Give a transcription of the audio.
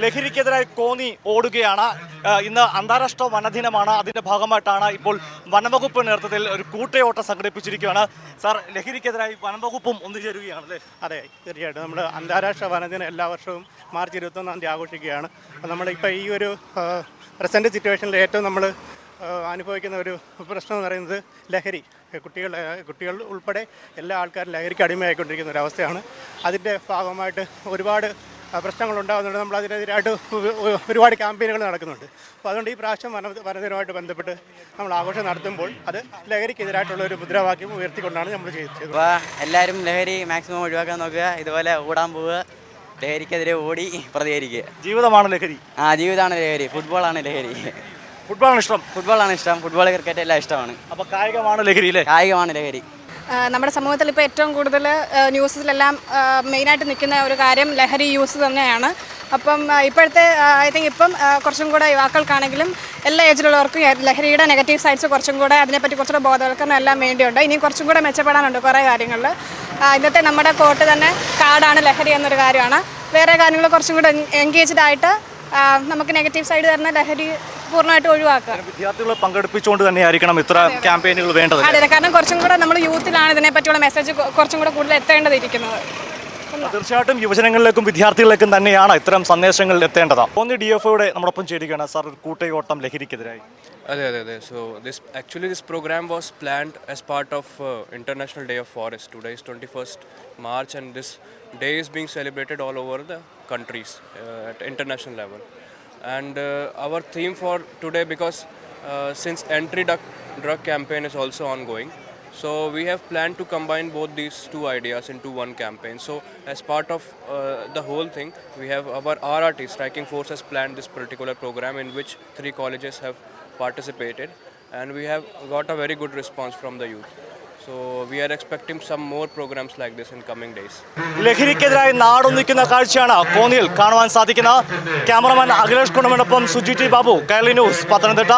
ലഹരിക്കെതിരായി കോന്നി ഓടുകയാണ്. ഇന്ന് അന്താരാഷ്ട്ര വനദിനമാണ്. അതിന്റെ ഭാഗമായിട്ടാണ് ഇപ്പോൾ വനംവകുപ്പ് നേതൃത്വത്തിൽ ഒരു കൂട്ടയോട്ടം സംഘടിപ്പിച്ചിരിക്കുകയാണ്. സാർ, ലഹരിക്കെതിരായി വനംവകുപ്പും ഒന്നുചേരുകയാണല്ലേ? അതെ, തീർച്ചയായിട്ടും. നമ്മൾ അന്താരാഷ്ട്ര വനദിനം എല്ലാ വർഷവും മാർച്ച് 21-ാം തീയതി ആഘോഷിക്കുകയാണ്. അപ്പോൾ നമ്മളിപ്പോൾ ഈ ഒരു പ്രസൻറ്റ് സിറ്റുവേഷനിൽ ഏറ്റവും നമ്മൾ അനുഭവിക്കുന്ന ഒരു പ്രശ്നം എന്ന് പറയുന്നത് ലഹരി. കുട്ടികൾ ഉൾപ്പെടെ എല്ലാ ആൾക്കാരും ലഹരിക്ക് അടിമയായിക്കൊണ്ടിരിക്കുന്ന ഒരവസ്ഥയാണ്. അതിൻ്റെ ഭാഗമായിട്ട് ഒരുപാട് പ്രശ്നങ്ങളുണ്ടാകുന്നുണ്ട്. നമ്മൾ അതിനെതിരായിട്ട് ഒരുപാട് ക്യാമ്പയിനുകൾ നടക്കുന്നുണ്ട്. അപ്പോൾ അതുകൊണ്ട് ഈ പ്രാവശ്യം വനദിനവുമായിട്ട് ബന്ധപ്പെട്ട് നമ്മൾ ആഘോഷം നടത്തുമ്പോൾ അത് ലഹരിക്കെതിരായിട്ടുള്ള ഒരു മുദ്രാവാക്യം ഉയർത്തിക്കൊണ്ടാണ് നമ്മൾ ചെയ്തത്. അപ്പോൾ എല്ലാവരും ലഹരി മാക്സിമം ഒഴിവാക്കാൻ നോക്കുക. ഇതുപോലെ ഓടാൻ പോവുക, ലഹരിക്കെതിരെ ഓടി പ്രതികരിക്കുക. ജീവിതമാണ് ലഹരി. ജീവിതമാണ് ലഹരി. ഫുട്ബോളാണ് ലഹരി. ഫുട്ബോളാണ് ഇഷ്ടം. ഫുട്ബോൾ, ക്രിക്കറ്റ് എല്ലാം ഇഷ്ടമാണ്. അപ്പോൾ കായികമാണ് ലഹരി അല്ലേ? കായികമാണ് ലഹരി. നമ്മുടെ സമൂഹത്തിൽ ഇപ്പോൾ ഏറ്റവും കൂടുതൽ ന്യൂസിലെല്ലാം മെയിനായിട്ട് നിൽക്കുന്ന ഒരു കാര്യം ലഹരി യൂസ് തന്നെയാണ്. അപ്പം ഇപ്പോഴത്തെ ഐ തിങ്ക് ഇപ്പം കുറച്ചും കൂടെ യുവാക്കൾക്കാണെങ്കിലും എല്ലാ ഏജിലുള്ളവർക്കും ലഹരിയുടെ നെഗറ്റീവ് സൈഡ്സ് കുറച്ചും കൂടെ അതിനെപ്പറ്റി കുറച്ചുകൂടെ ബോധവൽക്കരണം എല്ലാം വേണ്ടിയുണ്ട്. ഇനിയും കുറച്ചും കൂടെ മെച്ചപ്പെടാനുണ്ട് കുറേ കാര്യങ്ങളിൽ. ഇന്നത്തെ നമ്മുടെ കോർട്ട് തന്നെ കാർഡാണ് ലഹരി എന്നൊരു കാര്യമാണ്. വേറെ കാര്യങ്ങൾ കുറച്ചും കൂടെ എൻഗേജ്ഡ് ആയിട്ട് നമുക്ക് നെഗറ്റീവ് സൈഡ് തരുന്ന ലഹരി പൂർണ്ണമായിട്ട് ഒഴിവാക്കുക. വിദ്യാർത്ഥികളെ പങ്കെടുപ്പിച്ചുകൊണ്ട് തന്നെയായിരിക്കണം ഇത്ര ക്യാമ്പയിനുകൾ വേണ്ടത്. അതെ, കാരണം കുറച്ചും കൂടെ നമ്മൾ യൂത്തിലാണ് ഇതിനെപ്പറ്റിയുള്ള മെസ്സേജ് കുറച്ചും കൂടെ കൂടുതൽ എത്തേണ്ടതിരിക്കുന്നത്. തീർച്ചയായിട്ടും യുവജനങ്ങളിലേക്കും വിദ്യാർത്ഥികളിലേക്കും തന്നെയാണ് ഇത്തരം സന്ദേശങ്ങൾ എത്തേണ്ടത്. കോന്നി DFOയുടെ നമ്മോടൊപ്പം ചേരുകയാണ് സാർ, ഒരു കൂട്ടയോട്ടം ലഹരിക്കെതിരായി. അതെ. So this program was planned as part of International Day of Forest. Today is 21st March and this day is being celebrated all over the countries at international level. And our theme for today, because since anti-drug campaign is also ongoing, so we have planned to combine both these two ideas into one campaign. So as part of the whole thing, we have our RRT, Striking Force, has planned this particular program in which 3 colleges have participated, and we have got a very good response from the youth. So we are expecting some more programs like this in coming days. ലഹരിക്കെതിരായി നാടൊന്നിക്കുന്ന കാഴ്ചയാണ് കോന്നിയിൽ കാണുവാൻ സാധിക്കുന്നത്. Cameraman Akhilesh കുണമിനൊപ്പം Suji T Babu, Kairali news, Pathanamthitta.